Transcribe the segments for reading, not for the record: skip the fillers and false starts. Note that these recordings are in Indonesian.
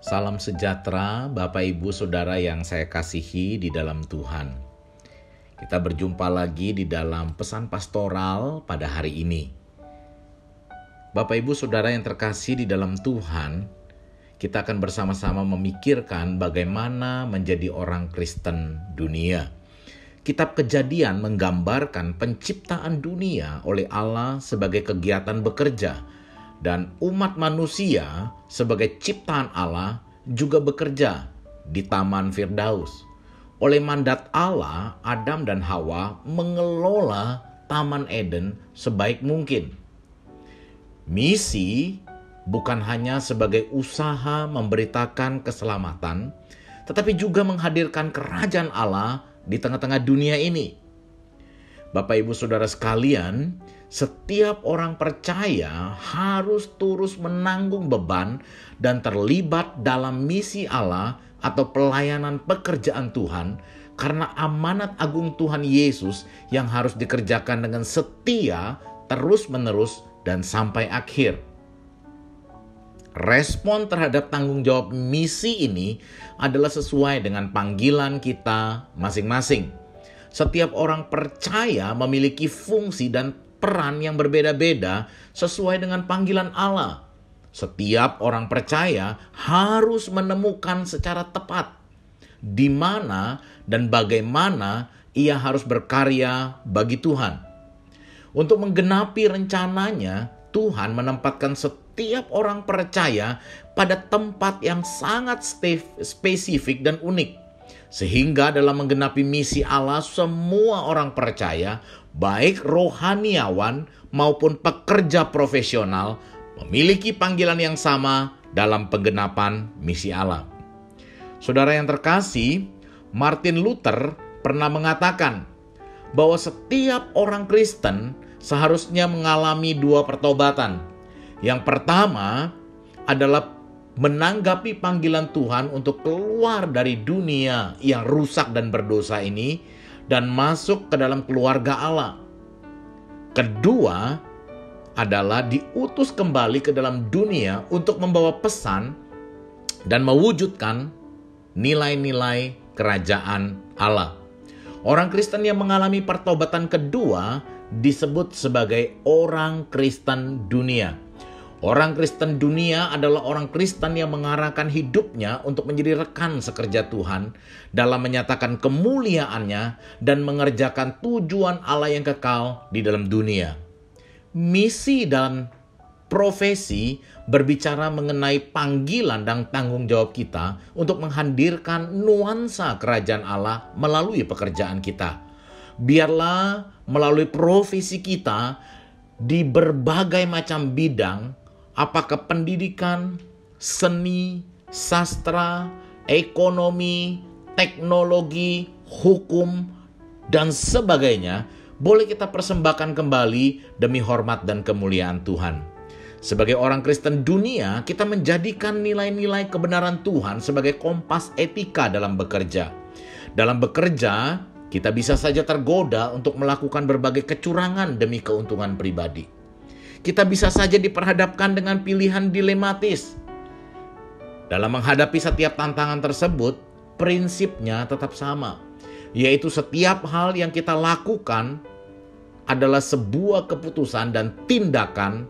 Salam sejahtera Bapak Ibu Saudara yang saya kasihi di dalam Tuhan. Kita berjumpa lagi di dalam pesan pastoral pada hari ini. Bapak Ibu Saudara yang terkasih di dalam Tuhan, kita akan bersama-sama memikirkan bagaimana menjadi orang Kristen dunia. Kitab Kejadian menggambarkan penciptaan dunia oleh Allah sebagai kegiatan bekerja, dan umat manusia sebagai ciptaan Allah juga bekerja di Taman Firdaus. Oleh mandat Allah, Adam dan Hawa mengelola Taman Eden sebaik mungkin. Misi bukan hanya sebagai usaha memberitakan keselamatan, tetapi juga menghadirkan kerajaan Allah di tengah-tengah dunia ini. Bapak Ibu Saudara sekalian, setiap orang percaya harus terus menanggung beban dan terlibat dalam misi Allah atau pelayanan pekerjaan Tuhan, karena amanat agung Tuhan Yesus yang harus dikerjakan dengan setia, terus-menerus, dan sampai akhir. Respon terhadap tanggung jawab misi ini adalah sesuai dengan panggilan kita masing-masing. Setiap orang percaya memiliki fungsi dan peran yang berbeda-beda sesuai dengan panggilan Allah. Setiap orang percaya harus menemukan secara tepat di mana dan bagaimana ia harus berkarya bagi Tuhan. Untuk menggenapi rencananya, Tuhan menempatkan setiap orang percaya pada tempat yang sangat spesifik dan unik. Sehingga dalam menggenapi misi Allah, semua orang percaya, baik rohaniawan maupun pekerja profesional, memiliki panggilan yang sama dalam penggenapan misi Allah. Saudara yang terkasih, Martin Luther pernah mengatakan bahwa setiap orang Kristen seharusnya mengalami dua pertobatan. Yang pertama adalah menanggapi panggilan Tuhan untuk keluar dari dunia yang rusak dan berdosa ini dan masuk ke dalam keluarga Allah. Kedua adalah diutus kembali ke dalam dunia untuk membawa pesan dan mewujudkan nilai-nilai kerajaan Allah. Orang Kristen yang mengalami pertobatan kedua disebut sebagai orang Kristen dunia. Orang Kristen dunia adalah orang Kristen yang mengarahkan hidupnya untuk menjadi rekan sekerja Tuhan dalam menyatakan kemuliaannya dan mengerjakan tujuan Allah yang kekal di dalam dunia. Misi dan profesi berbicara mengenai panggilan dan tanggung jawab kita untuk menghadirkan nuansa kerajaan Allah melalui pekerjaan kita. Biarlah melalui profesi kita di berbagai macam bidang, apakah pendidikan, seni, sastra, ekonomi, teknologi, hukum, dan sebagainya, boleh kita persembahkan kembali demi hormat dan kemuliaan Tuhan. Sebagai orang Kristen dunia, kita menjadikan nilai-nilai kebenaran Tuhan sebagai kompas etika dalam bekerja. Dalam bekerja, kita bisa saja tergoda untuk melakukan berbagai kecurangan demi keuntungan pribadi. Kita bisa saja diperhadapkan dengan pilihan dilematis. Dalam menghadapi setiap tantangan tersebut, prinsipnya tetap sama, yaitu setiap hal yang kita lakukan adalah sebuah keputusan dan tindakan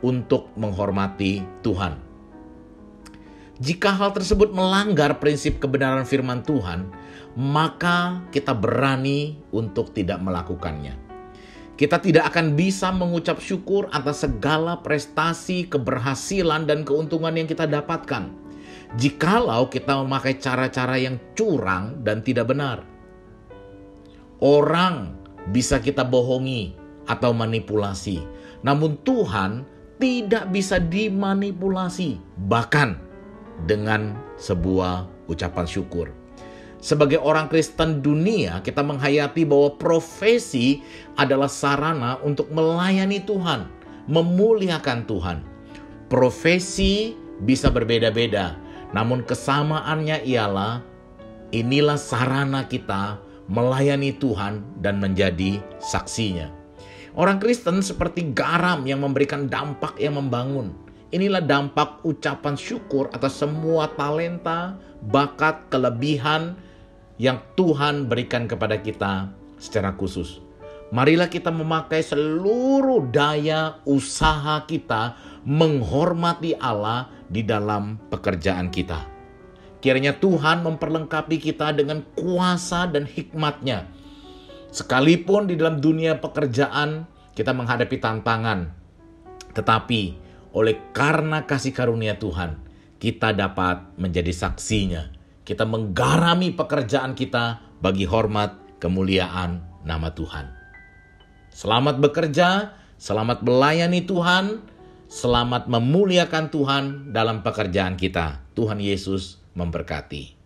untuk menghormati Tuhan. Jika hal tersebut melanggar prinsip kebenaran firman Tuhan, maka kita berani untuk tidak melakukannya. Kita tidak akan bisa mengucap syukur atas segala prestasi, keberhasilan, dan keuntungan yang kita dapatkan jikalau kita memakai cara-cara yang curang dan tidak benar. Orang bisa kita bohongi atau manipulasi, namun Tuhan tidak bisa dimanipulasi, bahkan dengan sebuah ucapan syukur. Sebagai orang Kristen dunia, kita menghayati bahwa profesi adalah sarana untuk melayani Tuhan, memuliakan Tuhan. Profesi bisa berbeda-beda, namun kesamaannya ialah inilah sarana kita melayani Tuhan dan menjadi saksinya. Orang Kristen seperti garam yang memberikan dampak yang membangun. Inilah dampak ucapan syukur atas semua talenta, bakat, kelebihan yang Tuhan berikan kepada kita secara khusus. Marilah kita memakai seluruh daya usaha kita menghormati Allah di dalam pekerjaan kita. Kiranya Tuhan memperlengkapi kita dengan kuasa dan hikmat-Nya. Sekalipun di dalam dunia pekerjaan kita menghadapi tantangan, tetapi oleh karena kasih karunia Tuhan, kita dapat menjadi saksinya. Kita menggarami pekerjaan kita bagi hormat kemuliaan nama Tuhan. Selamat bekerja, selamat melayani Tuhan, selamat memuliakan Tuhan dalam pekerjaan kita. Tuhan Yesus memberkati.